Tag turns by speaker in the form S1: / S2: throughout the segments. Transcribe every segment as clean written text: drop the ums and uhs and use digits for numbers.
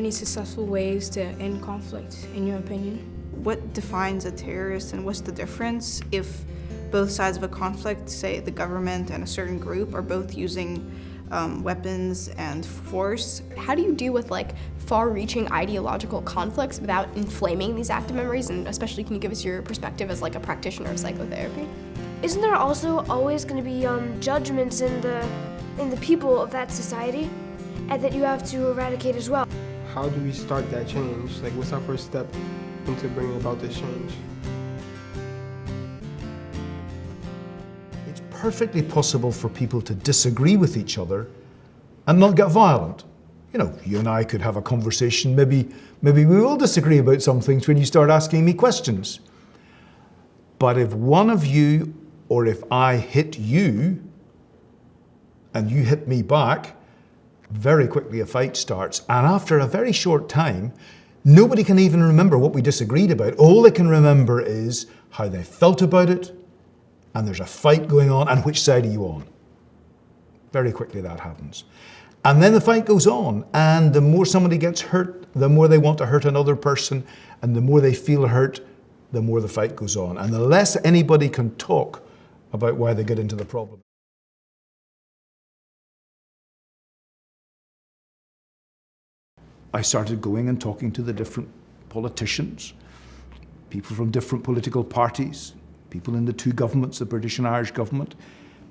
S1: any successful ways to end conflict, in your opinion?
S2: What defines a terrorist, and what's the difference if both sides of a conflict, say the government and a certain group, are both using weapons and force?
S3: How do you deal with far-reaching ideological conflicts without inflaming these active memories? And especially, can you give us your perspective as a practitioner of psychotherapy?
S4: Isn't there also always going to be judgments in the people of that society, and that you have to eradicate as well?
S5: How do we start that change? What's our first step into bringing about this change?
S6: It's perfectly possible for people to disagree with each other and not get violent. You and I could have a conversation. Maybe we will disagree about some things when you start asking me questions. But if one of you, or if I hit you and you hit me back, very quickly a fight starts. And after a very short time, nobody can even remember what we disagreed about. All they can remember is how they felt about it, and there's a fight going on, and which side are you on? Very quickly that happens. And then the fight goes on, and the more somebody gets hurt, the more they want to hurt another person, and the more they feel hurt, the more the fight goes on. And the less anybody can talk about why they get into the problem. I started going and talking to the different politicians, people from different political parties, people in the two governments, the British and Irish government.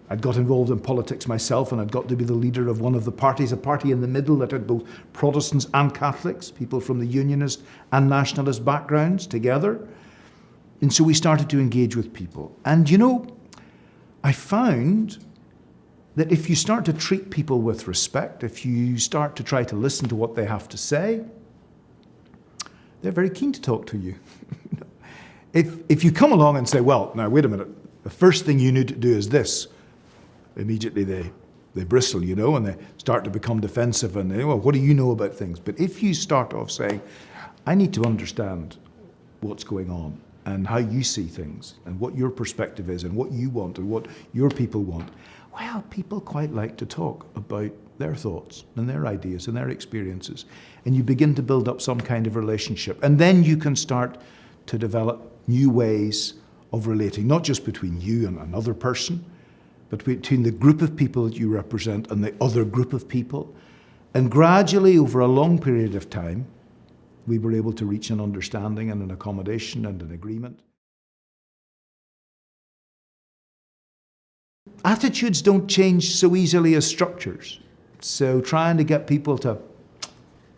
S6: I'd got involved in politics myself, and I'd got to be the leader of one of the parties, a party in the middle that had both Protestants and Catholics, people from the Unionist and Nationalist backgrounds together. And so we started to engage with people. And I found that if you start to treat people with respect, if you start to try to listen to what they have to say, they're very keen to talk to you. If you come along and say, well, now wait a minute, the first thing you need to do is this, immediately they bristle, and they start to become defensive, and well, what do you know about things? But if you start off saying, I need to understand what's going on and how you see things and what your perspective is and what you want and what your people want, well, people quite like to talk about their thoughts and their ideas and their experiences. And you begin to build up some kind of relationship. And then you can start to develop new ways of relating, not just between you and another person, but between the group of people that you represent and the other group of people. And gradually, over a long period of time, we were able to reach an understanding and an accommodation and an agreement. Attitudes don't change so easily as structures. So trying to get people to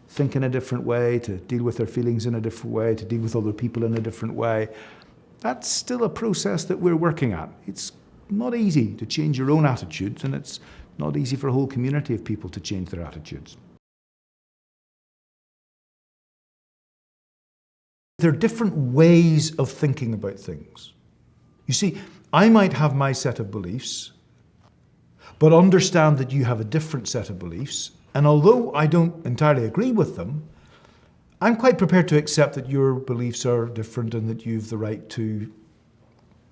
S6: think in a different way, to deal with their feelings in a different way, to deal with other people in a different way, that's still a process that we're working at. It's not easy to change your own attitudes, and it's not easy for a whole community of people to change their attitudes. There are different ways of thinking about things. You see, I might have my set of beliefs, but understand that you have a different set of beliefs, and although I don't entirely agree with them, I'm quite prepared to accept that your beliefs are different and that you've the right to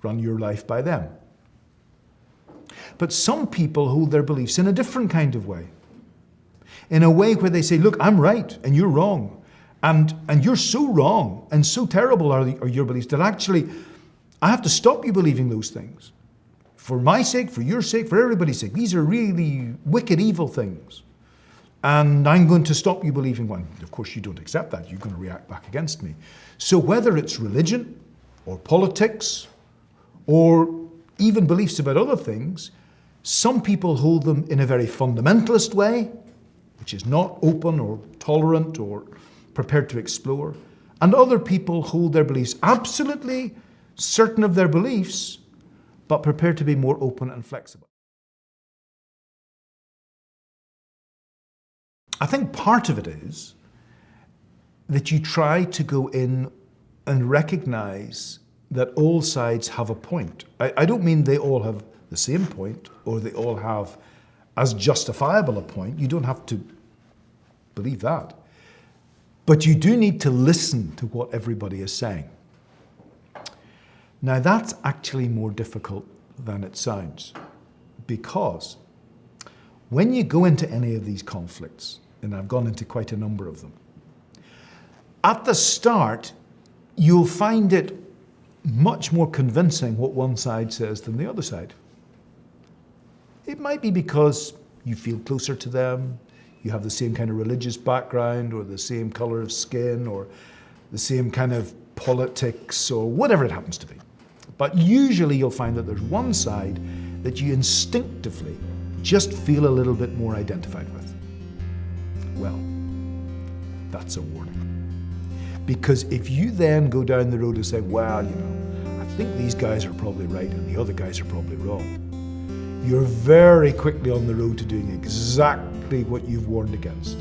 S6: run your life by them. But some people hold their beliefs in a different kind of way, in a way where they say, look, I'm right and you're wrong, and you're so wrong and so terrible are your beliefs that actually I have to stop you believing those things. For my sake, for your sake, for everybody's sake. These are really wicked, evil things. And I'm going to stop you believing one. Of course, you don't accept that. You're going to react back against me. So whether it's religion or politics or even beliefs about other things, some people hold them in a very fundamentalist way, which is not open or tolerant or prepared to explore. And other people hold their beliefs absolutely certain of their beliefs, but prepared to be more open and flexible. I think part of it is that you try to go in and recognize that all sides have a point. I don't mean they all have the same point or they all have as justifiable a point. You don't have to believe that. But you do need to listen to what everybody is saying. Now that's actually more difficult than it sounds, because when you go into any of these conflicts, and I've gone into quite a number of them, At the start, you'll find it much more convincing what one side says than the other side. It might be because you feel closer to them, you have the same kind of religious background, or the same color of skin, or the same kind of politics, or whatever it happens to be. But usually you'll find that there's one side that you instinctively just feel a little bit more identified with. Well, that's a warning. Because if you then go down the road and say, well, I think these guys are probably right and the other guys are probably wrong, you're very quickly on the road to doing exactly what you've warned against.